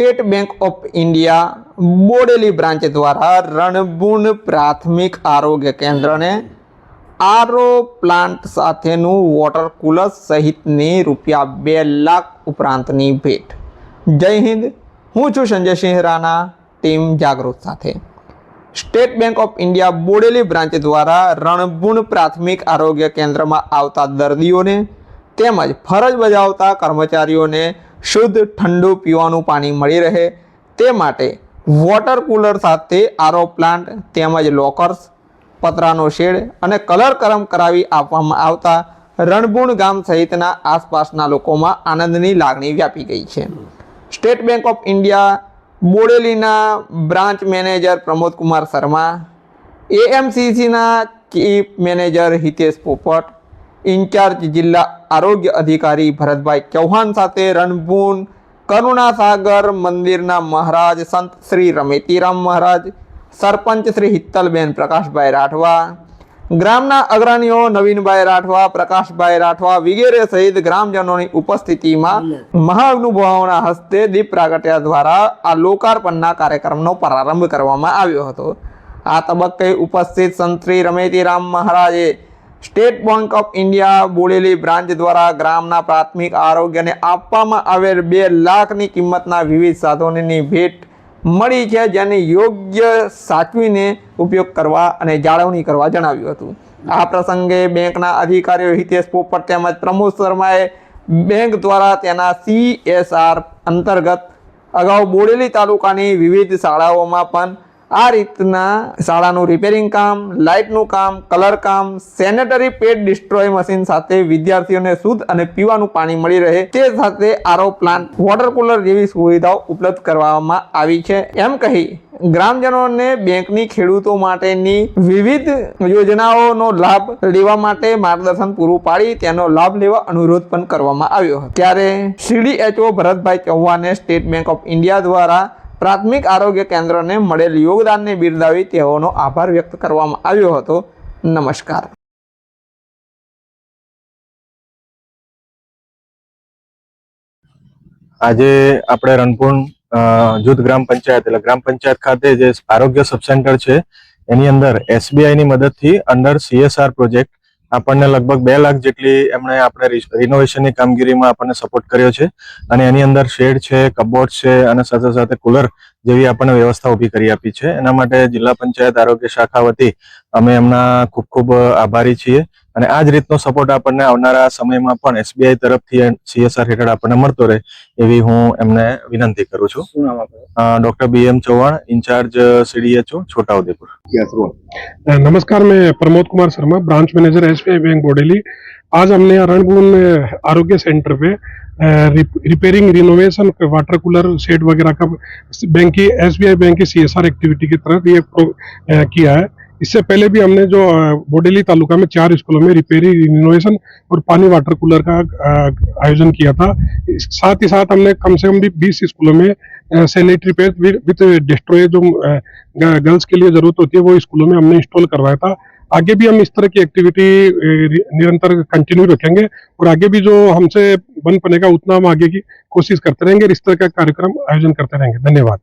State Bank of India Bodeli branch द्वारा रणबून प्राथमिक आरोग्य केन्द्र ने आरो प्लांट साथेनु वॉटर कूलर सहितनी ₹2 लाख उपरांतनी भेट। जय हिंद, हूँ छुं संजय सिंह राणा, टीम जागृत साथे। State Bank of India Bodeli branch द्वारा रणबून प्राथमिक आरोग्य केन्द्र में आवता दर्दीओने तेमज फरज बजावता कर्मचारीओने शुद्ध ठंडू पीवानुं पाणी मळी रहे ते माटे वॉटर कूलर साथे आरो प्लांट तेमज लॉकर्स, पतरानो शेड अने कलर करम करावी आपवामां आवता रणबूण गाम सहितना आसपासना लोकोमां आनंदनी लागणी व्यापी गई छे। स्टेट बैंक ऑफ इंडिया बोडेलीना ब्रांच मैनेजर प्रमोद कुमार शर्मा, एएमसीसीना chief manager Hitesh Popat, incharge जिला आरोग्य अधिकारी भरतभाई चौहान साथे रणबून करुणासागर मंदिरना महाराज संत श्री रमेतीराम महाराज, सरपंच श्री हित्तलबेन प्रकाशभाई राठवा, ग्रामना अग्रणीओ नवीनभाई राठवा, प्रकाशभाई राठवा वगैरे सहित ग्रामजनों की उपस्थिति में महानुभावोना हस्ते दीप प्रागट्या द्वारा आ लोकार्पणना कार्यक्रमनो प्रारंभ करवामां आव्यो हतो। आ तबक्के उपस्थित संत श्री रमेतीराम महाराजे state Bank of India Bodeli branch द्वारा ग्रामना प्राथमिक आरोग्य ने आपवामां आवेल 2 लाखनी किंमतना विविध साधनोनी भेट मળી છે, જેને યોગ્ય સાચવીને ઉપયોગ કરવા અને જાળવણી કરવા જણાવ્યું હતું। આ પ્રસંગે બેંકના અધિકારીઓ હિતેશ પોપટ તેમજ પ્રમોદ શર્માએ બેંક દ્વારા તેના CSR અંતર્ગત અગાઉ બોડેલી તાલુકાની વિવિધ શાળાઓમાં પણ આ રીતના શાળાનું રિપેરિંગ કામ, લાઇટનું કામ, કલર કામ, સેનેટરી પેડ ડિસ્ટ્રોય મશીન સાથે વિદ્યાર્થીઓને શુદ્ધ અને પીવાનું પાણી મળી રહે તે સાથે આરો પ્લાન્ટ, વોટર કુલર જેવી સુવિધાઓ ઉપલબ્ધ કરવામાં આવી છે એમ કહી ગ્રામજનોને બેંકની ખેડૂતો માટેની વિવિધ યોજનાઓનો લાભ લેવા માટે માર્ગદર્શન પૂરું પાડી તેનો લાભ લેવા અનુરોધ પણ કરવામાં આવ્યો હતો। ત્યારે CDHO ભરતભાઈ ચૌહાણે સ્ટેટ બેંક ઓફ ઇન્ડિયા દ્વારા प्राथमिक आरोग्य केन्द्र ने मळेल योगदान ने बिरदावी तेओनो आभार व्यक्त करवामां आव्यो हतो। नमस्कार। આજે આપણે રણપુર જૂથ ગ્રામ પંચાયત ખાતે જે આરોગ્ય સબ સેન્ટર છે એની અંદર SBI ની મદદથી અંડર CSR પ્રોજેક્ટ આપણને લગભગ 2 લાખ જેટલી એમણે આપણે રિનોવેશનની કામગીરીમાં આપણને સપોર્ટ કર્યો છે અને એની અંદર શેડ છે, કબોર્ડ છે અને સાથે સાથે કુલર જેવી આપણને વ્યવસ્થા ઊભી કરી આપી છે। એના માટે જિલ્લા પંચાયત આરોગ્ય શાખા વતી અમે એમના ખૂબ ખૂબ આભારી છીએ અને આ જ રીતનો સપોર્ટ આપણને આવનારા સમયમાં પણ SBI તરફથી CSR હેઠળ આપણને મળતો રહે એવી હું એમને વિનંતી કરું છું। Doctor BM Chauhan, incharge CDHO Chhota Udepur. नमस्कार, मैं Pramod Kumar Sharma, branch manager SBI bank Bodeli. आज हमने रणबून आरोग्य सेंटर पे repairing, renovation, water cooler, shed वगैरह का बैंक की SBI बैंक की CSR एक्टिविटी की तरफ ये किया है। इससे पहले भी हमने जो बोडेली तालुका में 4 स्कूलों में रिपेयरिंग, रिनोवेशन और पानी वाटर कूलर का आयोजन किया था। साथ ही साथ हमने कम से कम भी 20 स्कूलों में सैनिटरी पैड विथ डिस्ट्रॉय जो गर्ल्स के लिए जरूरत होती है वो स्कूलों में हमने इंस्टॉल करवाया था। आगे भी हम इस तरह की एक्टिविटी निरंतर कंटिन्यू रखेंगे और आगे भी जो हमसे बन पड़ेगा उतना हम आगे की कोशिश करते रहेंगे और इस तरह का कार्यक्रम आयोजन करते रहेंगे। धन्यवाद।